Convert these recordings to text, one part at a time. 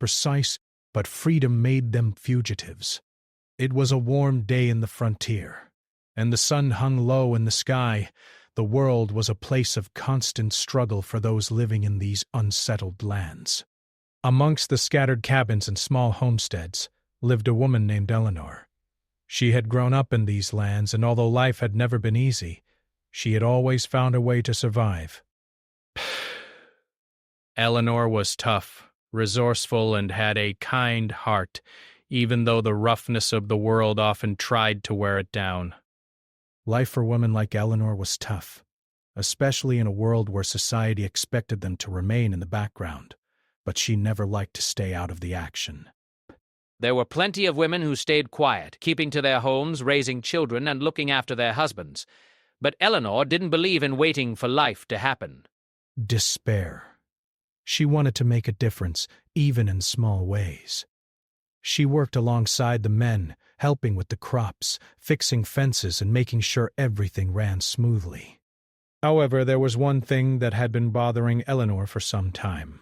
precise, but freedom made them fugitives. It was a warm day in the frontier, and the sun hung low in the sky. The world was a place of constant struggle for those living in these unsettled lands. Amongst the scattered cabins and small homesteads lived a woman named Eleanor. She had grown up in these lands, and although life had never been easy, she had always found a way to survive. Eleanor was tough, resourceful, and had a kind heart, even though the roughness of the world often tried to wear it down. Life for women like Eleanor was tough, especially in a world where society expected them to remain in the background, but she never liked to stay out of the action. There were plenty of women who stayed quiet, keeping to their homes, raising children, and looking after their husbands. But Eleanor didn't believe in waiting for life to happen. Despair. She wanted to make a difference, even in small ways. She worked alongside the men, helping with the crops, fixing fences, and making sure everything ran smoothly. However, there was one thing that had been bothering Eleanor for some time.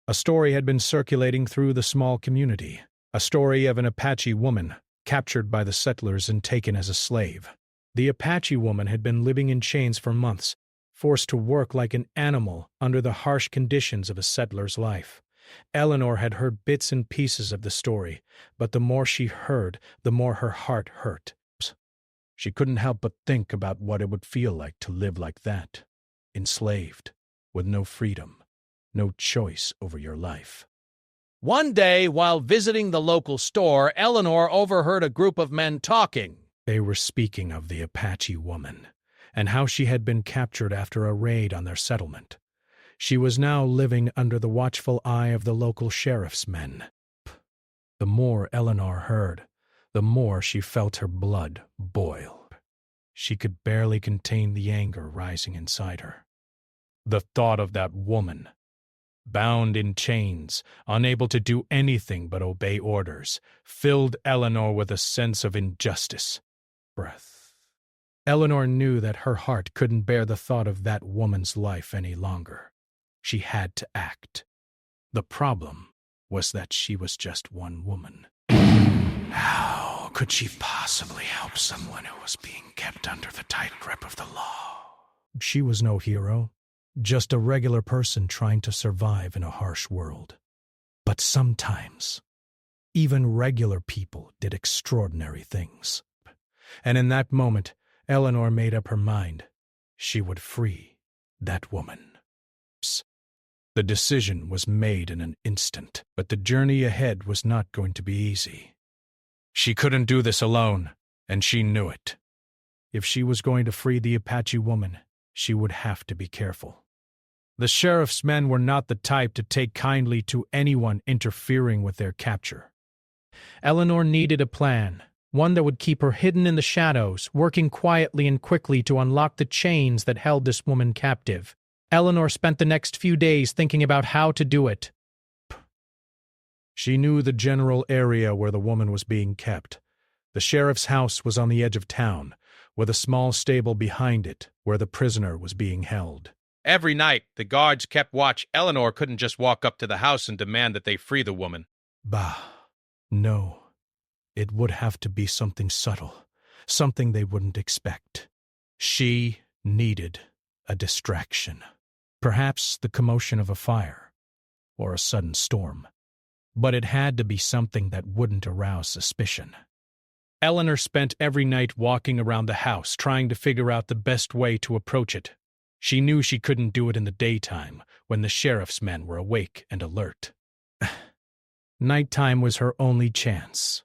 A story had been circulating through the small community, a story of an Apache woman captured by the settlers and taken as a slave. The Apache woman had been living in chains for months, forced to work like an animal under the harsh conditions of a settler's life. Eleanor had heard bits and pieces of the story, but the more she heard, the more her heart hurt. She couldn't help but think about what it would feel like to live like that, enslaved, with no freedom, no choice over your life. One day, while visiting the local store, Eleanor overheard a group of men talking. They were speaking of the Apache woman, and how she had been captured after a raid on their settlement. She was now living under the watchful eye of the local sheriff's men. The more Eleanor heard, the more she felt her blood boil. She could barely contain the anger rising inside her. The thought of that woman, bound in chains, unable to do anything but obey orders, filled Eleanor with a sense of injustice. Eleanor knew that her heart couldn't bear the thought of that woman's life any longer. She had to act. The problem was that she was just one woman. How could she possibly help someone who was being kept under the tight grip of the law? She was no hero, just a regular person trying to survive in a harsh world. But sometimes, even regular people did extraordinary things. And in that moment, Eleanor made up her mind. She would free that woman. The decision was made in an instant, but the journey ahead was not going to be easy. She couldn't do this alone, and she knew it. If she was going to free the Apache woman, she would have to be careful. The sheriff's men were not the type to take kindly to anyone interfering with their capture. Eleanor needed a plan, one that would keep her hidden in the shadows, working quietly and quickly to unlock the chains that held this woman captive. Eleanor spent the next few days thinking about how to do it. She knew the general area where the woman was being kept. The sheriff's house was on the edge of town, with a small stable behind it where the prisoner was being held. Every night, the guards kept watch. Eleanor couldn't just walk up to the house and demand that they free the woman. Bah, no. It would have to be something subtle, something they wouldn't expect. She needed a distraction. Perhaps the commotion of a fire, or a sudden storm. But it had to be something that wouldn't arouse suspicion. Eleanor spent every night walking around the house, trying to figure out the best way to approach it. She knew she couldn't do it in the daytime, when the sheriff's men were awake and alert. Nighttime was her only chance.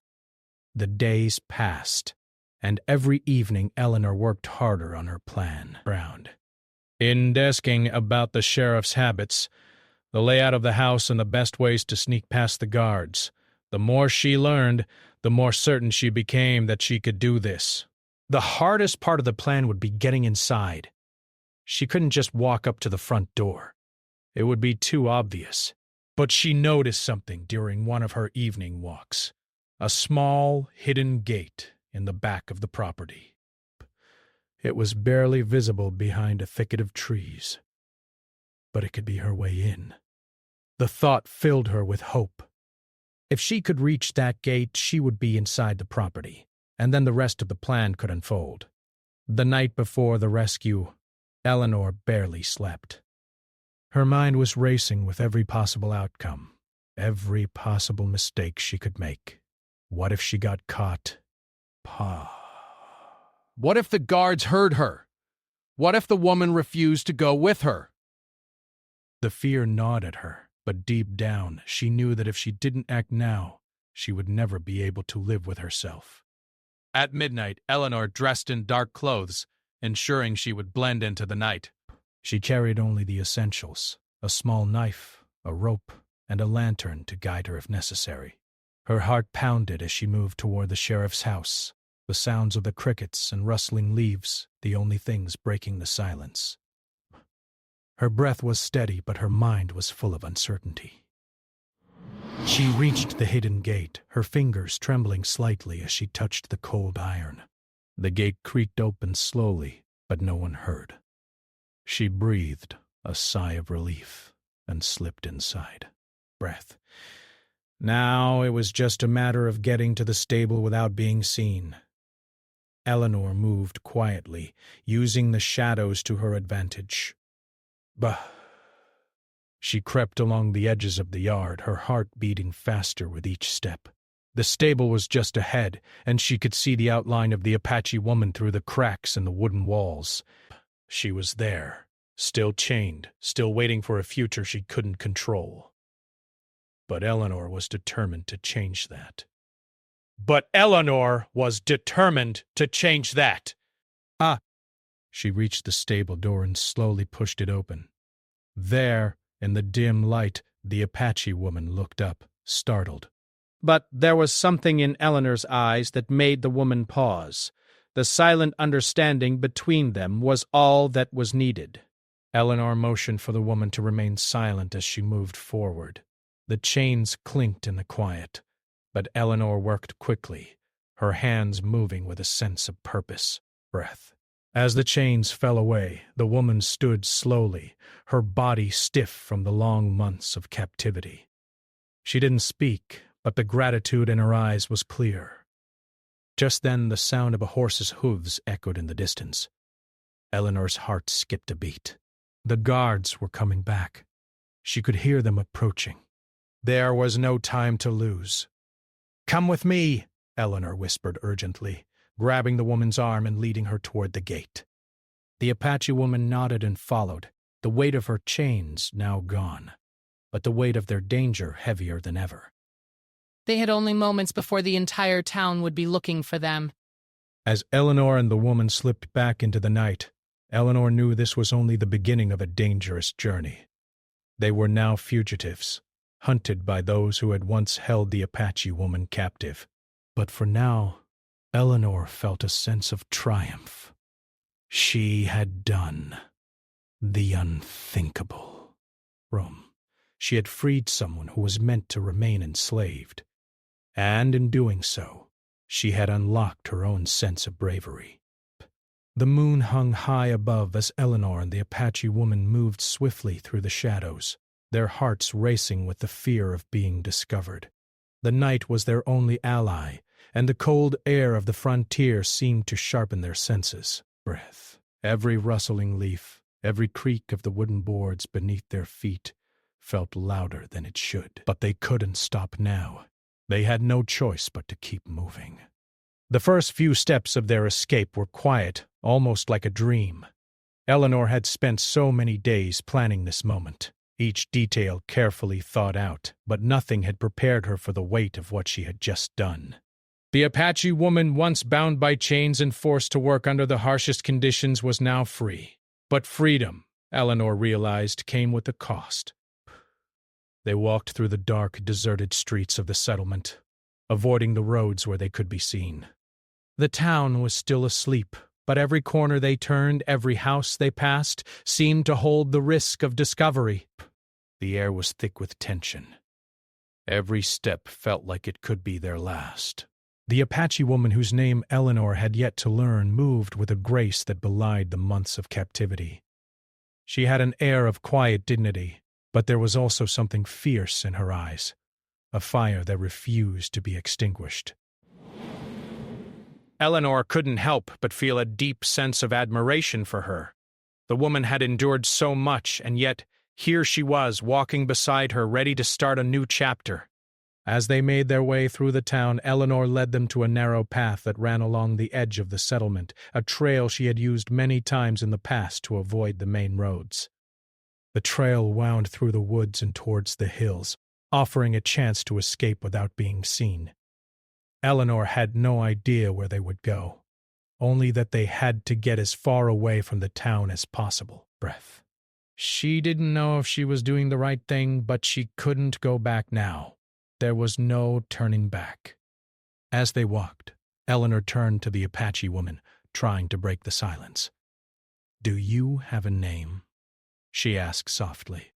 The days passed, and every evening Eleanor worked harder on her plan. In desking about the sheriff's habits, the layout of the house and the best ways to sneak past the guards, the more she learned, the more certain she became that she could do this. The hardest part of the plan would be getting inside. She couldn't just walk up to the front door. It would be too obvious. But she noticed something during one of her evening walks. A small, hidden gate in the back of the property. It was barely visible behind a thicket of trees, but it could be her way in. The thought filled her with hope. If she could reach that gate, she would be inside the property, and then the rest of the plan could unfold. The night before the rescue, Eleanor barely slept. Her mind was racing with every possible outcome, every possible mistake she could make. What if she got caught? What if the guards heard her? What if the woman refused to go with her? The fear gnawed at her, but deep down she knew that if she didn't act now, she would never be able to live with herself. At midnight, Eleanor dressed in dark clothes, ensuring she would blend into the night. She carried only the essentials, a small knife, a rope, and a lantern to guide her if necessary. Her heart pounded as she moved toward the sheriff's house, the sounds of the crickets and rustling leaves, the only things breaking the silence. Her breath was steady, but her mind was full of uncertainty. She reached the hidden gate, her fingers trembling slightly as she touched the cold iron. The gate creaked open slowly, but no one heard. She breathed a sigh of relief and slipped inside. Breath. Now it was just a matter of getting to the stable without being seen. Eleanor moved quietly, using the shadows to her advantage. Bah! She crept along the edges of the yard, her heart beating faster with each step. The stable was just ahead, and she could see the outline of the Apache woman through the cracks in the wooden walls. She was there, still chained, still waiting for a future she couldn't control. But Eleanor was determined to change that. She reached the stable door and slowly pushed it open. There, in the dim light, the Apache woman looked up, startled. But there was something in Eleanor's eyes that made the woman pause. The silent understanding between them was all that was needed. Eleanor motioned for the woman to remain silent as she moved forward. The chains clinked in the quiet, but Eleanor worked quickly, her hands moving with a sense of purpose. Breath. As the chains fell away, the woman stood slowly, her body stiff from the long months of captivity. She didn't speak, but the gratitude in her eyes was clear. Just then the sound of a horse's hooves echoed in the distance. Eleanor's heart skipped a beat. The guards were coming back. She could hear them approaching. There was no time to lose. "Come with me," Eleanor whispered urgently, grabbing the woman's arm and leading her toward the gate. The Apache woman nodded and followed, the weight of her chains now gone, but the weight of their danger heavier than ever. They had only moments before the entire town would be looking for them. As Eleanor and the woman slipped back into the night, Eleanor knew this was only the beginning of a dangerous journey. They were now fugitives, hunted by those who had once held the Apache woman captive. But for now, Eleanor felt a sense of triumph. She had done the unthinkable. She had freed someone who was meant to remain enslaved. And in doing so, she had unlocked her own sense of bravery. The moon hung high above as Eleanor and the Apache woman moved swiftly through the shadows, their hearts racing with the fear of being discovered. The night was their only ally, and the cold air of the frontier seemed to sharpen their senses. Breath. Every rustling leaf, every creak of the wooden boards beneath their feet felt louder than it should. But they couldn't stop now. They had no choice but to keep moving. The first few steps of their escape were quiet, almost like a dream. Eleanor had spent so many days planning this moment, each detail carefully thought out, but nothing had prepared her for the weight of what she had just done. The Apache woman, once bound by chains and forced to work under the harshest conditions, was now free. But freedom, Eleanor realized, came with a cost. They walked through the dark, deserted streets of the settlement, avoiding the roads where they could be seen. The town was still asleep, but every corner they turned, every house they passed, seemed to hold the risk of discovery. The air was thick with tension. Every step felt like it could be their last. The Apache woman, whose name Eleanor had yet to learn, moved with a grace that belied the months of captivity. She had an air of quiet dignity, but there was also something fierce in her eyes. a fire that refused to be extinguished. Eleanor couldn't help but feel a deep sense of admiration for her. The woman had endured so much, and yet here she was, walking beside her, ready to start a new chapter. As they made their way through the town, Eleanor led them to a narrow path that ran along the edge of the settlement, a trail she had used many times in the past to avoid the main roads. The trail wound through the woods and towards the hills, offering a chance to escape without being seen. Eleanor had no idea where they would go, only that they had to get as far away from the town as possible. Breath. She didn't know if she was doing the right thing, but she couldn't go back now. There was no turning back. As they walked, Eleanor turned to the Apache woman, trying to break the silence. "Do you have a name?" she asked softly.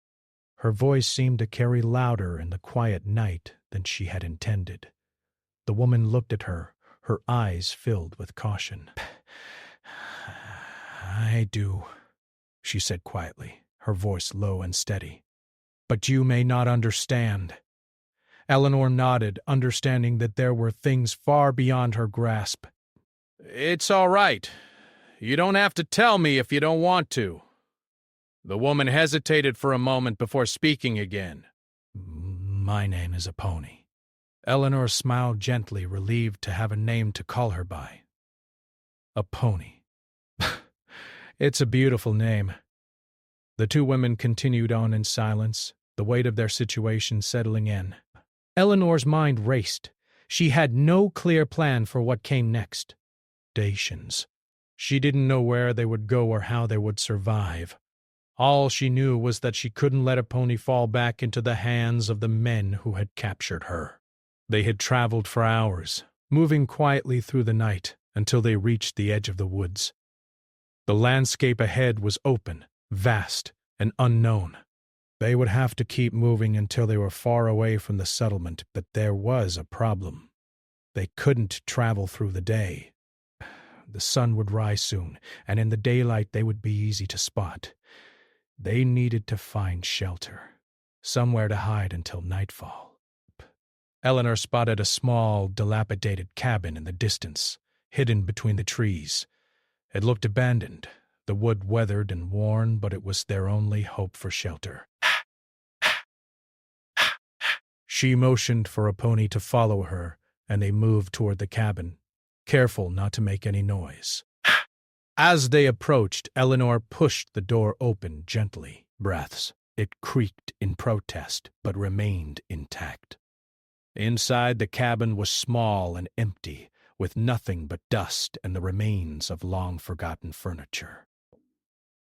Her voice seemed to carry louder in the quiet night than she had intended. The woman looked at her, her eyes filled with caution. "I do," she said quietly, her voice low and steady. "But you may not understand." Eleanor nodded, understanding that there were things far beyond her grasp. "It's all right. You don't have to tell me if you don't want to." The woman hesitated for a moment before speaking again. "My name is Apache." Eleanor smiled gently, relieved to have a name to call her by. Apache. It's a beautiful name. The two women continued on in silence, the weight of their situation settling in. Eleanor's mind raced. She had no clear plan for what came next. Dacians. She didn't know where they would go or how they would survive. All she knew was that she couldn't let Apache fall back into the hands of the men who had captured her. They had traveled for hours, moving quietly through the night until they reached the edge of the woods. The landscape ahead was open, vast, and unknown. They would have to keep moving until they were far away from the settlement, but there was a problem. They couldn't travel through the day. The sun would rise soon, and in the daylight they would be easy to spot. They needed to find shelter, somewhere to hide until nightfall. Eleanor spotted a small, dilapidated cabin in the distance, hidden between the trees. It looked abandoned, the wood weathered and worn, but it was their only hope for shelter. She motioned for Apache to follow her, and they moved toward the cabin, careful not to make any noise. As they approached, Eleanor pushed the door open gently. Breaths. It creaked in protest, but remained intact. Inside, the cabin was small and empty, with nothing but dust and the remains of long-forgotten furniture.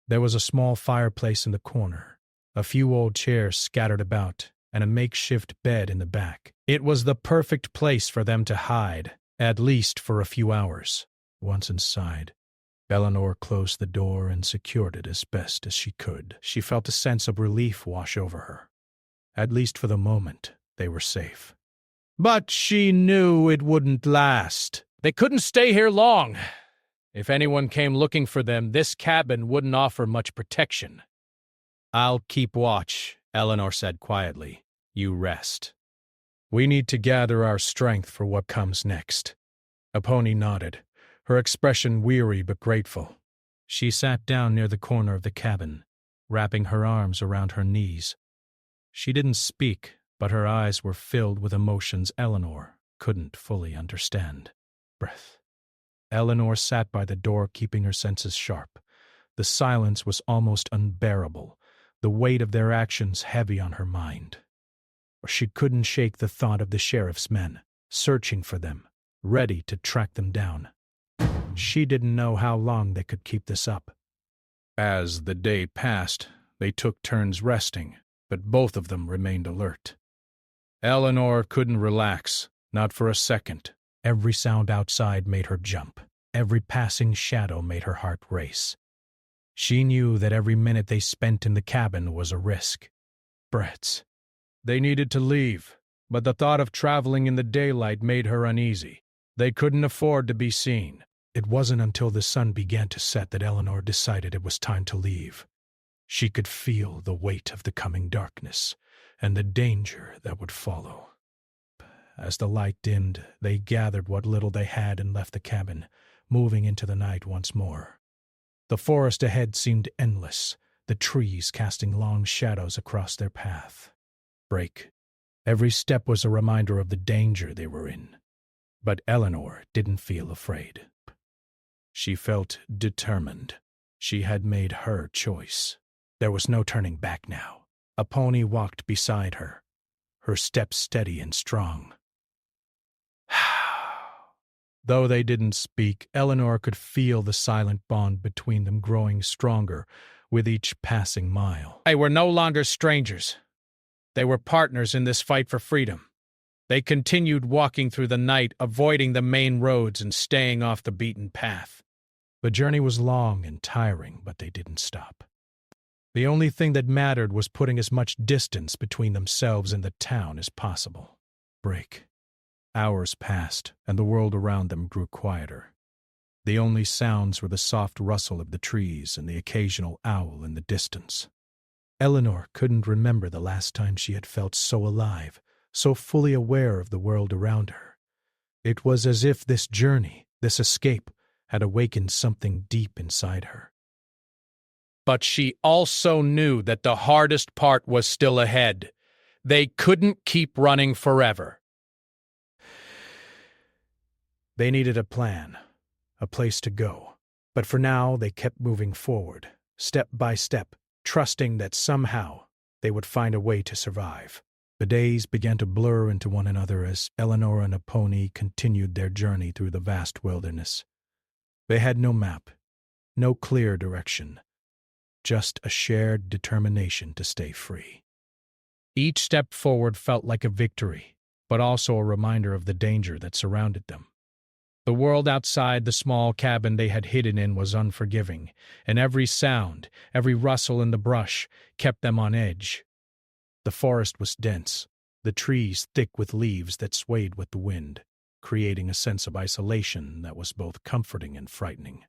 There was a small fireplace in the corner, a few old chairs scattered about, and a makeshift bed in the back. It was the perfect place for them to hide, at least for a few hours. Once inside, Eleanor closed the door and secured it as best as she could. She felt a sense of relief wash over her. At least for the moment, they were safe. But she knew it wouldn't last. They couldn't stay here long. If anyone came looking for them, this cabin wouldn't offer much protection. "I'll keep watch," Eleanor said quietly. "You rest. We need to gather our strength for what comes next." Apache nodded, her expression weary but grateful. She sat down near the corner of the cabin, wrapping her arms around her knees. She didn't speak, but her eyes were filled with emotions Eleanor couldn't fully understand. Breath. Eleanor sat by the door, keeping her senses sharp. The silence was almost unbearable, the weight of their actions heavy on her mind. She couldn't shake the thought of the sheriff's men, searching for them, ready to track them down. She didn't know how long they could keep this up. As the day passed, they took turns resting, but both of them remained alert. Eleanor couldn't relax, not for a second. Every sound outside made her jump. Every passing shadow made her heart race. She knew that every minute they spent in the cabin was a risk. Brits. They needed to leave, but the thought of traveling in the daylight made her uneasy. They couldn't afford to be seen. It wasn't until the sun began to set that Eleanor decided it was time to leave. She could feel the weight of the coming darkness and the danger that would follow. As the light dimmed, they gathered what little they had and left the cabin, moving into the night once more. The forest ahead seemed endless, the trees casting long shadows across their path. Break. Every step was a reminder of the danger they were in. But Eleanor didn't feel afraid. She felt determined. She had made her choice. There was no turning back now. A pony walked beside her, her steps steady and strong. Though they didn't speak, Eleanor could feel the silent bond between them growing stronger with each passing mile. They were no longer strangers. They were partners in this fight for freedom. They continued walking through the night, avoiding the main roads and staying off the beaten path. The journey was long and tiring, but they didn't stop. The only thing that mattered was putting as much distance between themselves and the town as possible. Break. Hours passed, and the world around them grew quieter. The only sounds were the soft rustle of the trees and the occasional owl in the distance. Eleanor couldn't remember the last time she had felt so alive, so fully aware of the world around her. It was as if this journey, this escape, had awakened something deep inside her. But she also knew that the hardest part was still ahead. They couldn't keep running forever. They needed a plan, a place to go. But for now, they kept moving forward, step by step, trusting that somehow they would find a way to survive. The days began to blur into one another as Eleanor and a pony continued their journey through the vast wilderness. They had no map, no clear direction, just a shared determination to stay free. Each step forward felt like a victory, but also a reminder of the danger that surrounded them. The world outside the small cabin they had hidden in was unforgiving, and every sound, every rustle in the brush, kept them on edge. The forest was dense, the trees thick with leaves that swayed with the wind, creating a sense of isolation that was both comforting and frightening.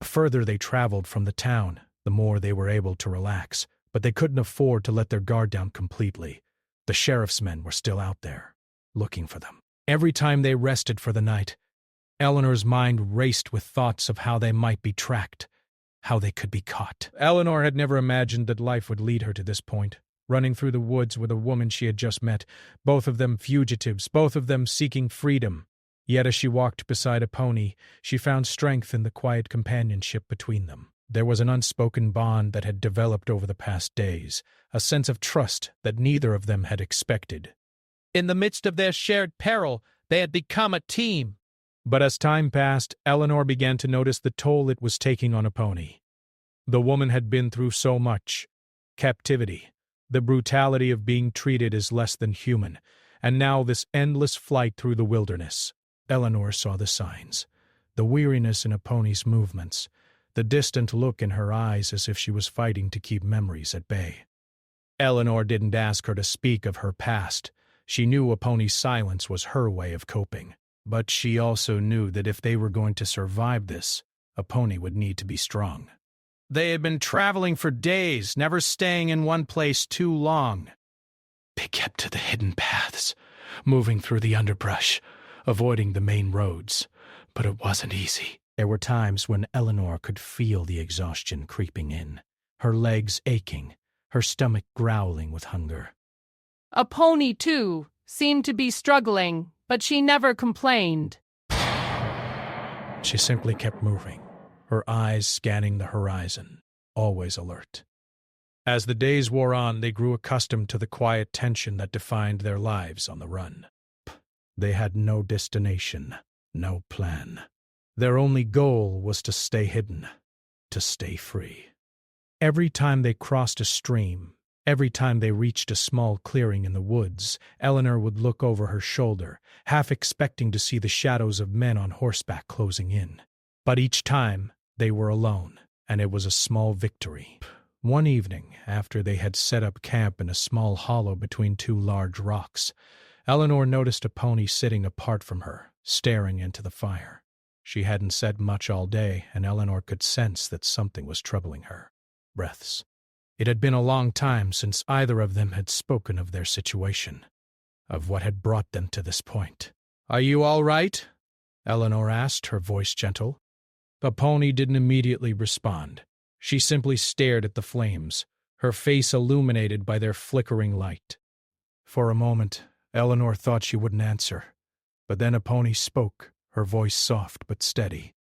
The further they traveled from the town, the more they were able to relax, but they couldn't afford to let their guard down completely. The sheriff's men were still out there, looking for them. Every time they rested for the night, Eleanor's mind raced with thoughts of how they might be tracked, how they could be caught. Eleanor had never imagined that life would lead her to this point, running through the woods with a woman she had just met, both of them fugitives, both of them seeking freedom. Yet as she walked beside a pony, she found strength in the quiet companionship between them. There was an unspoken bond that had developed over the past days, a sense of trust that neither of them had expected. In the midst of their shared peril, they had become a team. But as time passed, Eleanor began to notice the toll it was taking on a pony. The woman had been through so much. Captivity, the brutality of being treated as less than human, and now this endless flight through the wilderness. Eleanor saw the signs, the weariness in a pony's movements, the distant look in her eyes as if she was fighting to keep memories at bay. Eleanor didn't ask her to speak of her past. She knew a pony's silence was her way of coping. But she also knew that if they were going to survive this, a pony would need to be strong. They had been traveling for days, never staying in one place too long. They kept to the hidden paths, moving through the underbrush, avoiding the main roads. But it wasn't easy. There were times when Eleanor could feel the exhaustion creeping in, her legs aching, her stomach growling with hunger. A pony, too, seemed to be struggling, but she never complained. She simply kept moving, her eyes scanning the horizon, always alert. As the days wore on, they grew accustomed to the quiet tension that defined their lives on the run. They had no destination, no plan. Their only goal was to stay hidden, to stay free. Every time they crossed a stream, every time they reached a small clearing in the woods, Eleanor would look over her shoulder, half expecting to see the shadows of men on horseback closing in. But each time, they were alone, and it was a small victory. One evening, after they had set up camp in a small hollow between two large rocks, Eleanor noticed a pony sitting apart from her, staring into the fire. She hadn't said much all day, and Eleanor could sense that something was troubling her. Breaths. It had been a long time since either of them had spoken of their situation. of what had brought them to this point. "Are you all right?" Eleanor asked, her voice gentle. The pony didn't immediately respond. She simply stared at the flames, her face illuminated by their flickering light. For a moment, Eleanor thought she wouldn't answer, but then Apache spoke, her voice soft but steady.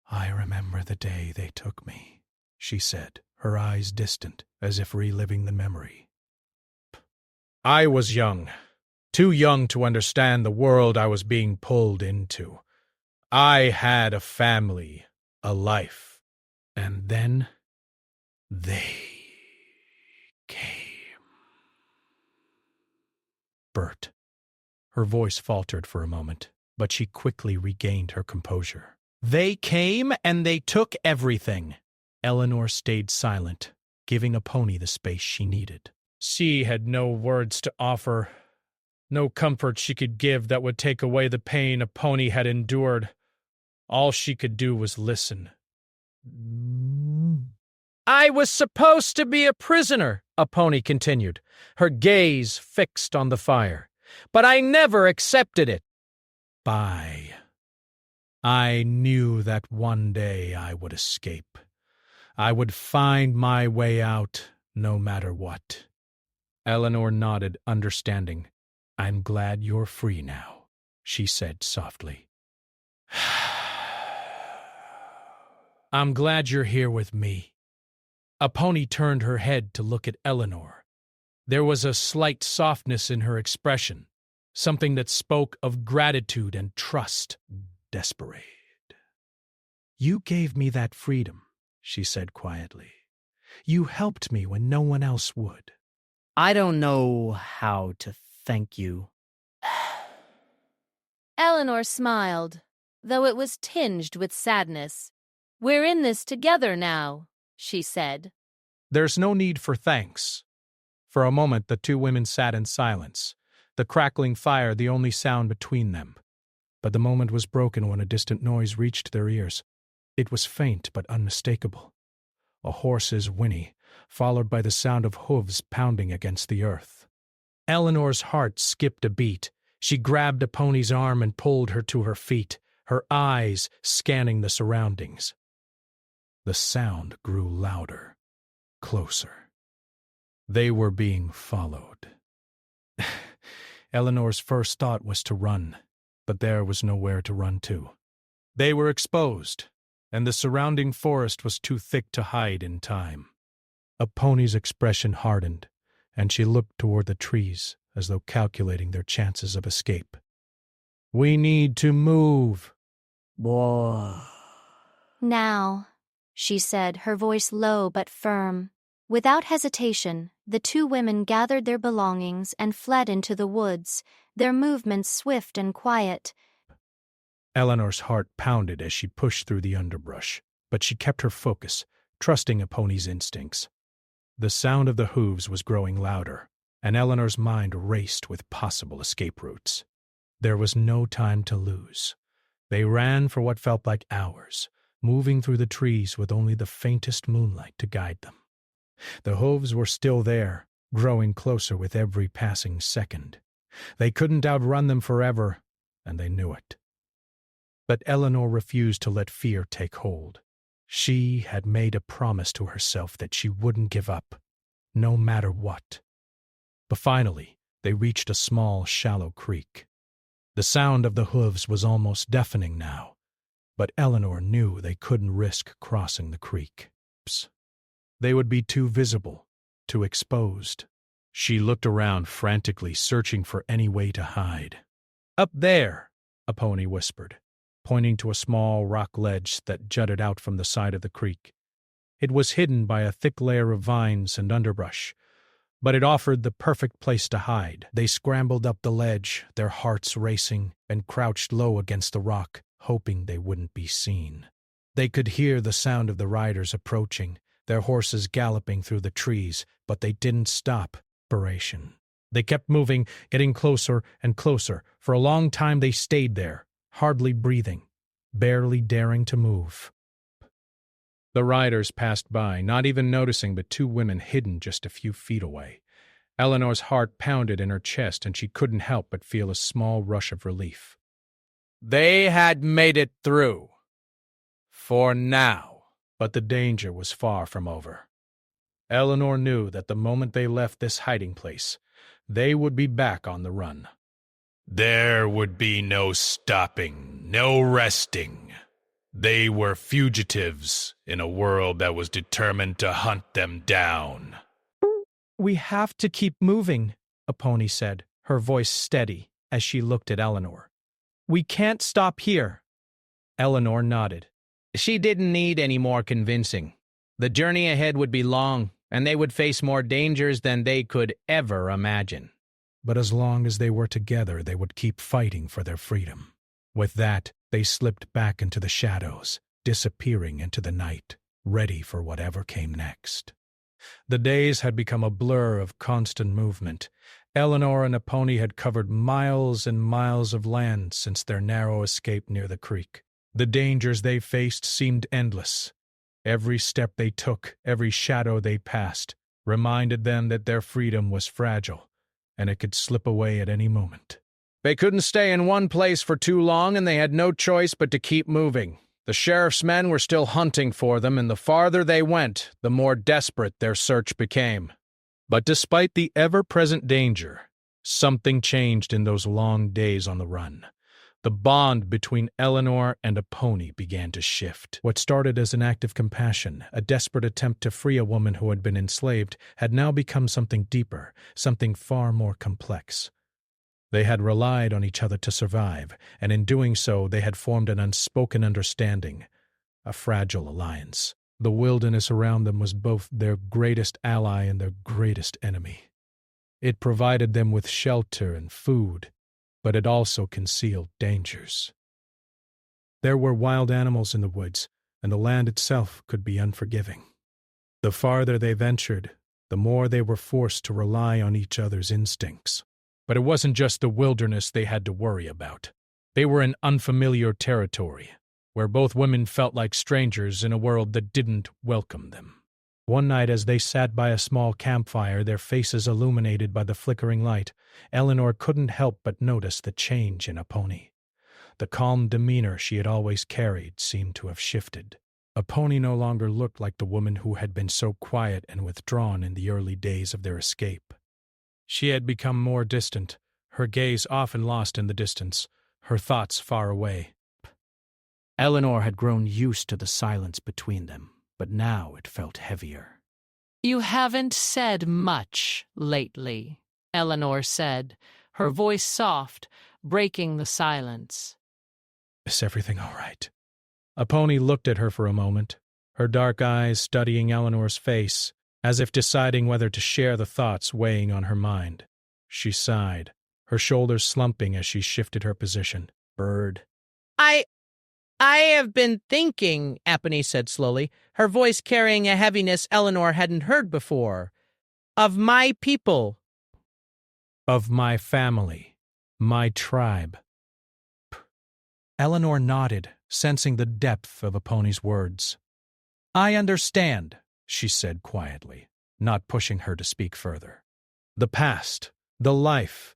"I remember the day they took me," she said, her eyes distant, as if reliving the memory. "I was young, too young to understand the world I was being pulled into. I had a family, a life, and then they came." Bert. Her voice faltered for a moment, but she quickly regained her composure. "They came and they took everything." Eleanor stayed silent, giving Apache the space she needed. She had no words to offer, no comfort she could give that would take away the pain Apache had endured. All she could do was listen. "I was supposed to be a prisoner," Apache continued, her gaze fixed on the fire. "But I never accepted it." I knew that one day I would escape. I would find my way out, no matter what." Eleanor nodded, understanding. "I'm glad you're free now," she said softly. "I'm glad you're here with me." Apache turned her head to look at Eleanor. There was a slight softness in her expression, something that spoke of gratitude and trust. Desperate. "You gave me that freedom," she said quietly. "You helped me when no one else would." I don't know how to thank you. Eleanor smiled, though it was tinged with sadness. "We're in this together now," she said. "There's no need for thanks." For a moment the two women sat in silence, the crackling fire the only sound between them. But the moment was broken when a distant noise reached their ears. It was faint but unmistakable. A horse's whinny, followed by the sound of hooves pounding against the earth. Eleanor's heart skipped a beat. She grabbed Apache's arm and pulled her to her feet, her eyes scanning the surroundings. The sound grew louder, closer. They were being followed. Eleanor's first thought was to run, but there was nowhere to run to. They were exposed, and the surrounding forest was too thick to hide in time. Apache's expression hardened, and she looked toward the trees as though calculating their chances of escape. "We need to move." Whoa. "Now," she said, her voice low but firm. Without hesitation, the two women gathered their belongings and fled into the woods, their movements swift and quiet. Eleanor's heart pounded as she pushed through the underbrush, but she kept her focus, trusting Apache's instincts. The sound of the hooves was growing louder, and Eleanor's mind raced with possible escape routes. There was no time to lose. They ran for what felt like hours, moving through the trees with only the faintest moonlight to guide them. The hooves were still there, growing closer with every passing second. They couldn't outrun them forever, and they knew it. But Eleanor refused to let fear take hold. She had made a promise to herself that she wouldn't give up, no matter what. But finally, they reached a small, shallow creek. The sound of the hooves was almost deafening now, but Eleanor knew they couldn't risk crossing the creek. They would be too visible, too exposed. She looked around frantically, searching for any way to hide. "Up there," Apache whispered, pointing to a small rock ledge that jutted out from the side of the creek. It was hidden by a thick layer of vines and underbrush, but it offered the perfect place to hide. They scrambled up the ledge, their hearts racing, and crouched low against the rock, hoping they wouldn't be seen. They could hear the sound of the riders approaching, their horses galloping through the trees, but they didn't stop. They kept moving, getting closer and closer. For a long time they stayed there, hardly breathing, barely daring to move. The riders passed by, not even noticing the two women hidden just a few feet away. Eleanor's heart pounded in her chest, and she couldn't help but feel a small rush of relief. They had made it through. For now. But the danger was far from over. Eleanor knew that the moment they left this hiding place, they would be back on the run. There would be no stopping, no resting. They were fugitives in a world that was determined to hunt them down. "We have to keep moving," Apache said, her voice steady as she looked at Eleanor. "We can't stop here." Eleanor nodded. She didn't need any more convincing. The journey ahead would be long, and they would face more dangers than they could ever imagine. But as long as they were together, they would keep fighting for their freedom. With that, they slipped back into the shadows, disappearing into the night, ready for whatever came next. The days had become a blur of constant movement. Eleanor and Apache had covered miles and miles of land since their narrow escape near the creek. The dangers they faced seemed endless. Every step they took, every shadow they passed, reminded them that their freedom was fragile, and it could slip away at any moment. They couldn't stay in one place for too long, and they had no choice but to keep moving. The sheriff's men were still hunting for them, and the farther they went, the more desperate their search became. But despite the ever-present danger, something changed in those long days on the run. The bond between Eleanor and Apache began to shift. What started as an act of compassion, a desperate attempt to free a woman who had been enslaved, had now become something deeper, something far more complex. They had relied on each other to survive, and in doing so they had formed an unspoken understanding, a fragile alliance. The wilderness around them was both their greatest ally and their greatest enemy. It provided them with shelter and food, but it also concealed dangers. There were wild animals in the woods, and the land itself could be unforgiving. The farther they ventured, the more they were forced to rely on each other's instincts. But it wasn't just the wilderness they had to worry about. They were in unfamiliar territory, where both women felt like strangers in a world that didn't welcome them. One night as they sat by a small campfire, their faces illuminated by the flickering light, Eleanor couldn't help but notice the change in Apache. The calm demeanor she had always carried seemed to have shifted. Apache no longer looked like the woman who had been so quiet and withdrawn in the early days of their escape. She had become more distant, her gaze often lost in the distance, her thoughts far away. Eleanor had grown used to the silence between them, but now it felt heavier. "You haven't said much lately," Eleanor said, her voice soft, breaking the silence. "Is everything all right?" Apache looked at her for a moment, her dark eyes studying Eleanor's face, as if deciding whether to share the thoughts weighing on her mind. She sighed, her shoulders slumping as she shifted her position. "Bird." I have been thinking," Apache said slowly, her voice carrying a heaviness Eleanor hadn't heard before, "of my people." "Of my family, my tribe." Eleanor nodded, sensing the depth of Apache's words. "I understand," she said quietly, not pushing her to speak further. The past, the life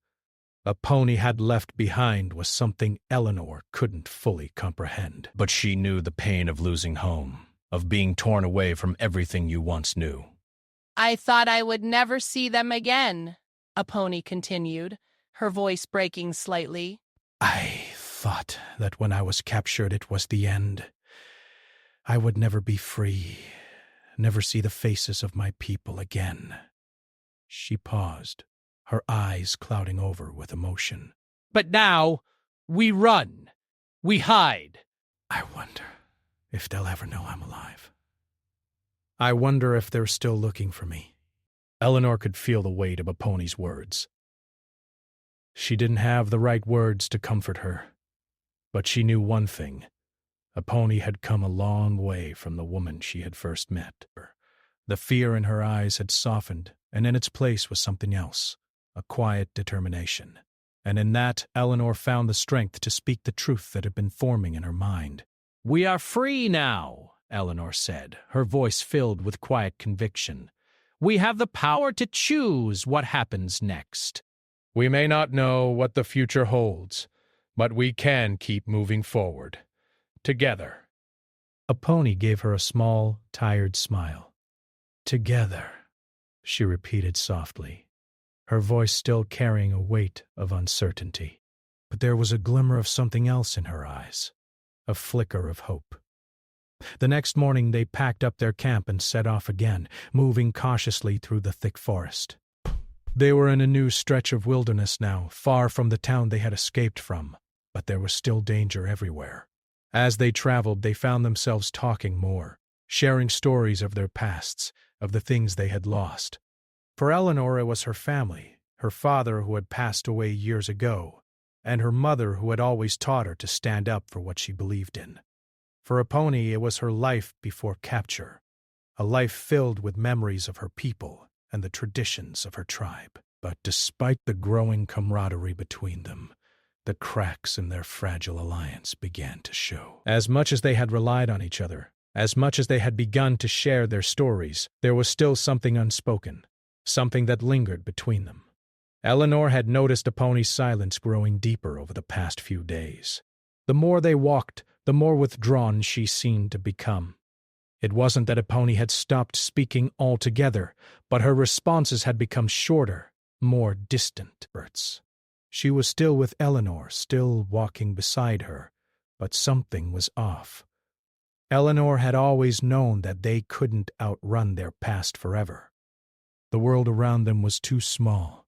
Apache had left behind was something Eleanor couldn't fully comprehend. But she knew the pain of losing home, of being torn away from everything you once knew. "I thought I would never see them again," Apache continued, her voice breaking slightly. "I thought that when I was captured it was the end. I would never be free, never see the faces of my people again." She paused, her eyes clouding over with emotion. "But now, we run. We hide." "I wonder if they'll ever know I'm alive. I wonder if they're still looking for me." Eleanor could feel the weight of Apache's words. She didn't have the right words to comfort her, but she knew one thing. Apache had come a long way from the woman she had first met. The fear in her eyes had softened, and in its place was something else. A quiet determination. And in that, Eleanor found the strength to speak the truth that had been forming in her mind. "We are free now," Eleanor said, her voice filled with quiet conviction. We have the power to choose what happens next. We may not know what the future holds, but we can keep moving forward. Together. A pony gave her a small, tired smile. Together, she repeated softly, her voice still carrying a weight of uncertainty. But there was a glimmer of something else in her eyes, a flicker of hope. The next morning they packed up their camp and set off again, moving cautiously through the thick forest. They were in a new stretch of wilderness now, far from the town they had escaped from, but there was still danger everywhere. As they traveled, they found themselves talking more, sharing stories of their pasts, of the things they had lost. For Eleanor, it was her family, her father who had passed away years ago, and her mother who had always taught her to stand up for what she believed in. For a pony, it was her life before capture, a life filled with memories of her people and the traditions of her tribe. But despite the growing camaraderie between them, the cracks in their fragile alliance began to show. As much as they had relied on each other, as much as they had begun to share their stories, there was still something unspoken, something that lingered between them. Eleanor had noticed a pony's silence growing deeper over the past few days. The more they walked, the more withdrawn she seemed to become. It wasn't that a pony had stopped speaking altogether, but her responses had become shorter, more distant bursts. She was still with Eleanor, still walking beside her, but something was off. Eleanor had always known that they couldn't outrun their past forever. The world around them was too small,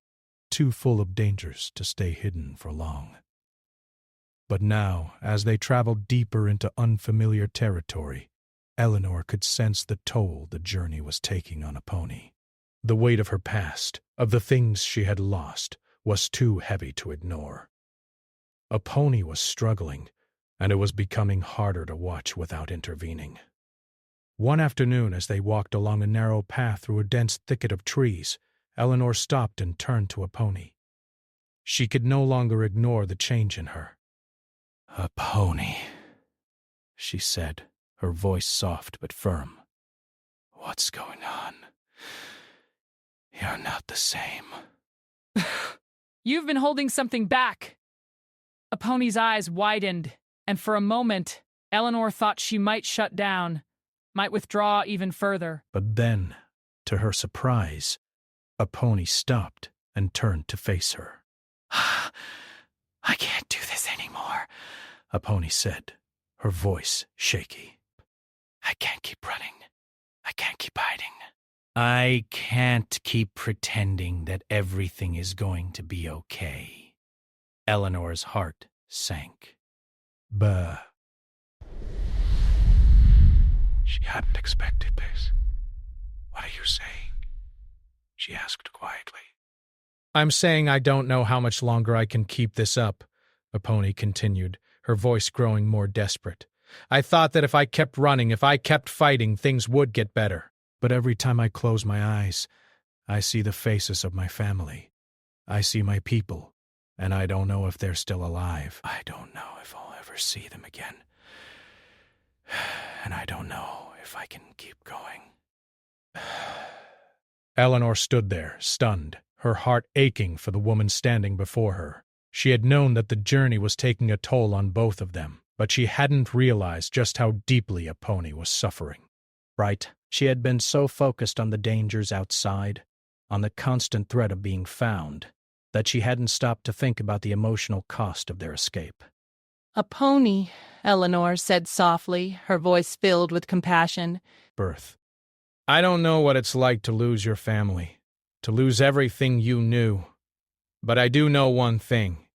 too full of dangers to stay hidden for long. But now, as they traveled deeper into unfamiliar territory, Eleanor could sense the toll the journey was taking on a pony. The weight of her past, of the things she had lost, was too heavy to ignore. A pony was struggling, and it was becoming harder to watch without intervening. One afternoon, as they walked along a narrow path through a dense thicket of trees, Eleanor stopped and turned to a pony. She could no longer ignore the change in her. "A pony," she said, her voice soft but firm. "What's going on? You're not the same." You've been holding something back. A pony's eyes widened, and for a moment, Eleanor thought she might shut down, might withdraw even further. But then, to her surprise, a pony stopped and turned to face her. "I can't do this anymore," a pony said, her voice shaky. "I can't keep running. I can't keep hiding. I can't keep pretending that everything is going to be okay." Eleanor's heart sank. Bah. She hadn't expected this. "What are you saying?" she asked quietly. "I'm saying I don't know how much longer I can keep this up," a pony continued, her voice growing more desperate. "I thought that if I kept running, if I kept fighting, things would get better. But every time I close my eyes, I see the faces of my family. I see my people, and I don't know if they're still alive. I don't know if I'll ever see them again. And I don't know if I can keep going." Eleanor stood there, stunned, her heart aching for the woman standing before her. She had known that the journey was taking a toll on both of them, but she hadn't realized just how deeply a pony was suffering. Right, she had been so focused on the dangers outside, on the constant threat of being found, that she hadn't stopped to think about the emotional cost of their escape. "A pony," Eleanor said softly, her voice filled with compassion. "Birth. I don't know what it's like to lose your family, to lose everything you knew. But I do know one thing.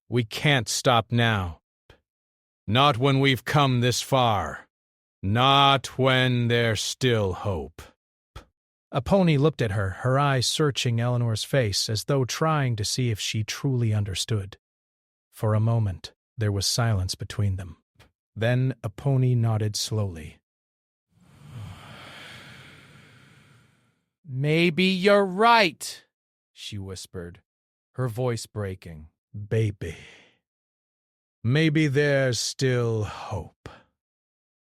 We can't stop now. Not when we've come this far. Not when there's still hope." A pony looked at her, her eyes searching Eleanor's face as though trying to see if she truly understood. For a moment, there was silence between them. Then a pony nodded slowly. "Maybe you're right," she whispered, her voice breaking. "Baby. Maybe there's still hope."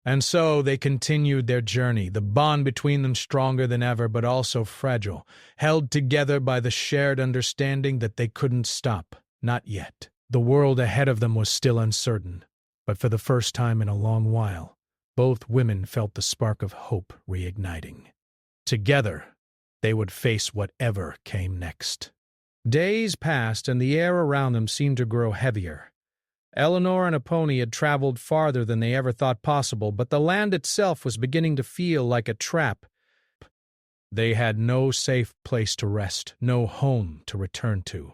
And so they continued their journey, the bond between them stronger than ever, but also fragile, held together by the shared understanding that they couldn't stop, not yet. The world ahead of them was still uncertain, but for the first time in a long while, both women felt the spark of hope reigniting. Together, they would face whatever came next. Days passed, and the air around them seemed to grow heavier. Eleanor and Apache had traveled farther than they ever thought possible, but the land itself was beginning to feel like a trap. They had no safe place to rest, no home to return to.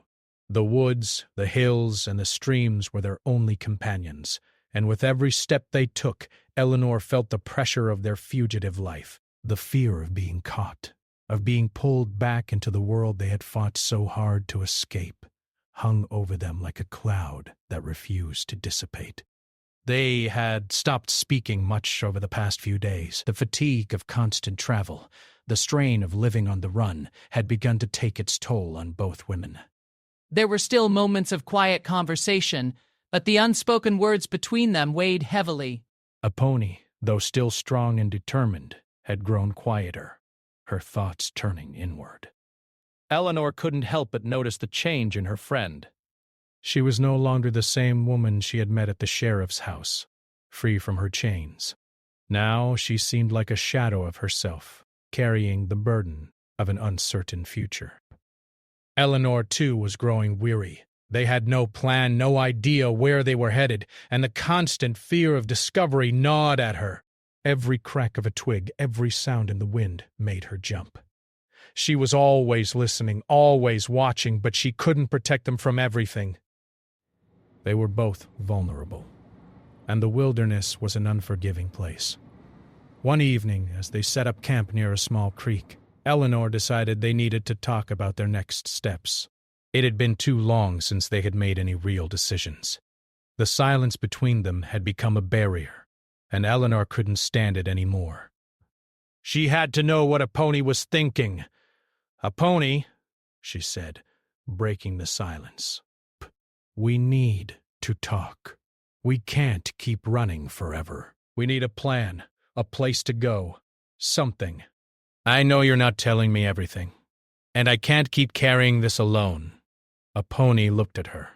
The woods, the hills, and the streams were their only companions, and with every step they took, Eleanor felt the pressure of their fugitive life, the fear of being caught, of being pulled back into the world they had fought so hard to escape, hung over them like a cloud that refused to dissipate. They had stopped speaking much over the past few days. The fatigue of constant travel, the strain of living on the run, had begun to take its toll on both women. There were still moments of quiet conversation, but the unspoken words between them weighed heavily. Apache, though still strong and determined, had grown quieter, her thoughts turning inward. Eleanor couldn't help but notice the change in her friend. She was no longer the same woman she had met at the sheriff's house, free from her chains. Now she seemed like a shadow of herself, carrying the burden of an uncertain future. Eleanor, too, was growing weary. They had no plan, no idea where they were headed, and the constant fear of discovery gnawed at her. Every crack of a twig, every sound in the wind made her jump. She was always listening, always watching, but she couldn't protect them from everything. They were both vulnerable, and the wilderness was an unforgiving place. One evening, as they set up camp near a small creek, Eleanor decided they needed to talk about their next steps. It had been too long since they had made any real decisions. The silence between them had become a barrier, and Eleanor couldn't stand it anymore. She had to know what Apache was thinking. "Apache," she said, breaking the silence. "We need to talk. We can't keep running forever. We need a plan, a place to go, something. I know you're not telling me everything, and I can't keep carrying this alone." Apache looked at her,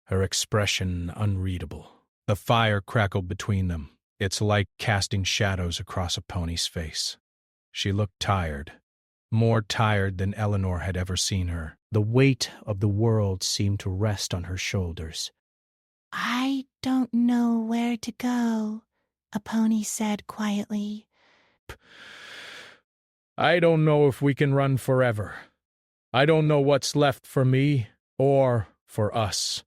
her expression unreadable. The fire crackled between them, its light casting shadows across Apache's face. She looked tired, more tired than Eleanor had ever seen her. The weight of the world seemed to rest on her shoulders. "I don't know where to go," Apache said quietly. "I don't know if we can run forever. I don't know what's left for me or for us."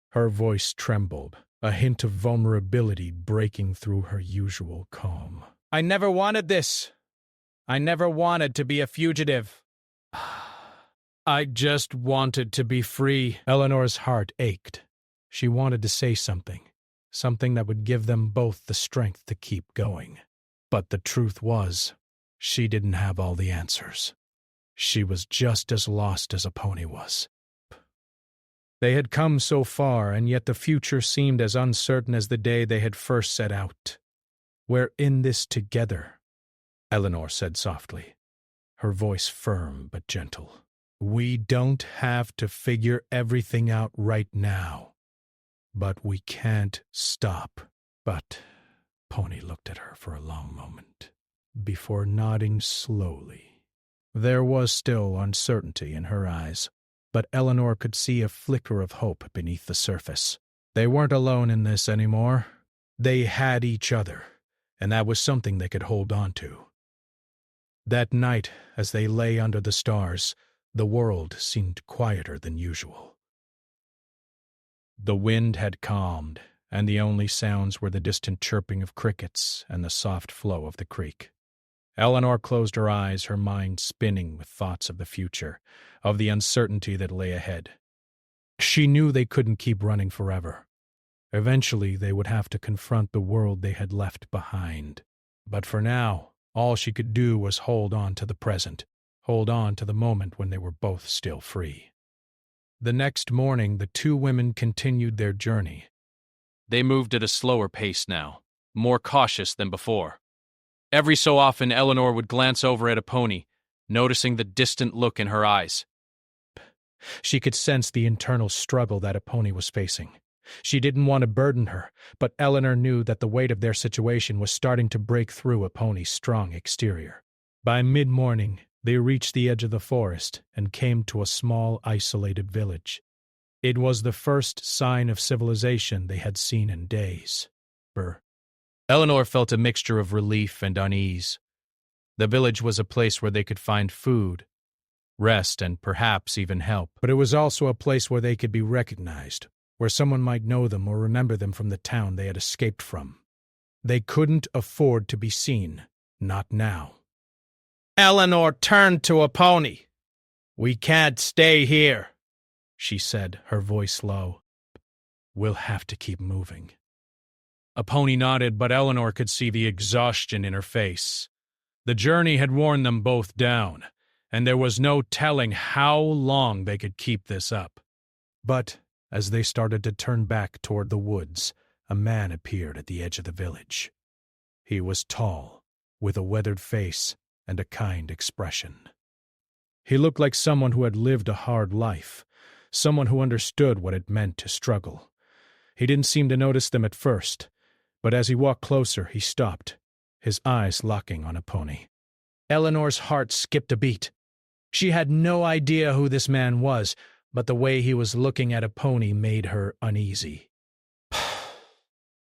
Her voice trembled, a hint of vulnerability breaking through her usual calm. "I never wanted this. I never wanted to be a fugitive. I just wanted to be free." Eleanor's heart ached. She wanted to say something that would give them both the strength to keep going. But the truth was, she didn't have all the answers. She was just as lost as Apache was. They had come so far, and yet the future seemed as uncertain as the day they had first set out. "We're in this together," Eleanor said softly, her voice firm but gentle. "We don't have to figure everything out right now, but we can't stop." But Apache looked at her for a long moment, before nodding slowly. There was still uncertainty in her eyes, but Eleanor could see a flicker of hope beneath the surface. They weren't alone in this anymore. They had each other, and that was something they could hold on to. That night, as they lay under the stars, the world seemed quieter than usual. The wind had calmed, and the only sounds were the distant chirping of crickets and the soft flow of the creek. Eleanor closed her eyes, her mind spinning with thoughts of the future, of the uncertainty that lay ahead. She knew they couldn't keep running forever. Eventually, they would have to confront the world they had left behind. But for now, all she could do was hold on to the present, hold on to the moment when they were both still free. The next morning, the two women continued their journey. They moved at a slower pace now, more cautious than before. Every so often, Eleanor would glance over at Apone, noticing the distant look in her eyes. She could sense the internal struggle that Apone was facing. She didn't want to burden her, but Eleanor knew that the weight of their situation was starting to break through Apone's strong exterior. By mid-morning, they reached the edge of the forest and came to a small, isolated village. It was the first sign of civilization they had seen in days. Eleanor felt a mixture of relief and unease. The village was a place where they could find food, rest, and perhaps even help. But it was also a place where they could be recognized, where someone might know them or remember them from the town they had escaped from. They couldn't afford to be seen, not now. Eleanor turned to Apone. "We can't stay here," she said, her voice low. "We'll have to keep moving." Apone nodded, but Eleanor could see the exhaustion in her face. The journey had worn them both down, and there was no telling how long they could keep this up. But as they started to turn back toward the woods, a man appeared at the edge of the village. He was tall, with a weathered face and a kind expression. He looked like someone who had lived a hard life, someone who understood what it meant to struggle. He didn't seem to notice them at first, but as he walked closer, he stopped, his eyes locking on Apone. Eleanor's heart skipped a beat. She had no idea who this man was, but the way he was looking at Apone made her uneasy.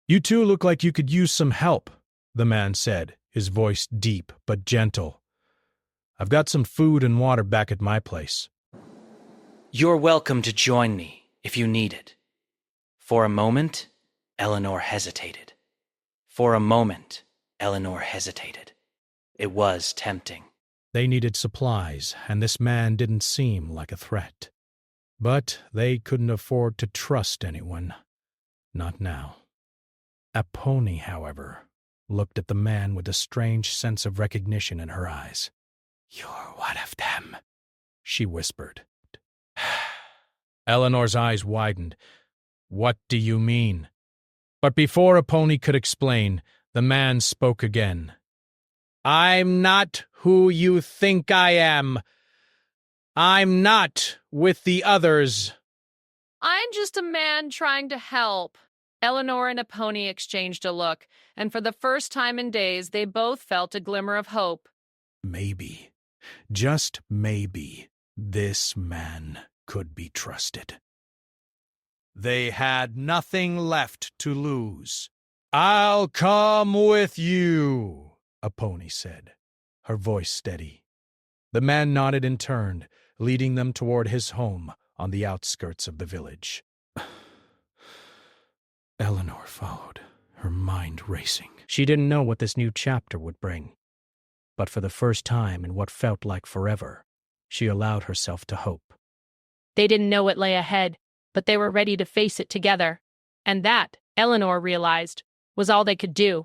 "You two look like you could use some help," the man said, his voice deep but gentle. "I've got some food and water back at my place." "You're welcome to join me if you need it." For a moment, Eleanor hesitated. It was tempting. They needed supplies, and this man didn't seem like a threat. But they couldn't afford to trust anyone. Not now. Apone, however, looked at the man with a strange sense of recognition in her eyes. "You're one of them," she whispered. Eleanor's eyes widened. "What do you mean?" But before Apone could explain, the man spoke again. "I'm not who you think I am. I'm not with the others." I'm just a man trying to help. Eleanor and Apone exchanged a look, and for the first time in days, they both felt a glimmer of hope. Maybe, just maybe, this man could be trusted. They had nothing left to lose. "I'll come with you," Apone said, her voice steady. The man nodded and turned, leading them toward his home on the outskirts of the village. Eleanor followed, her mind racing. She didn't know what this new chapter would bring. But for the first time in what felt like forever, she allowed herself to hope. They didn't know what lay ahead, but they were ready to face it together. And that, Eleanor realized, was all they could do.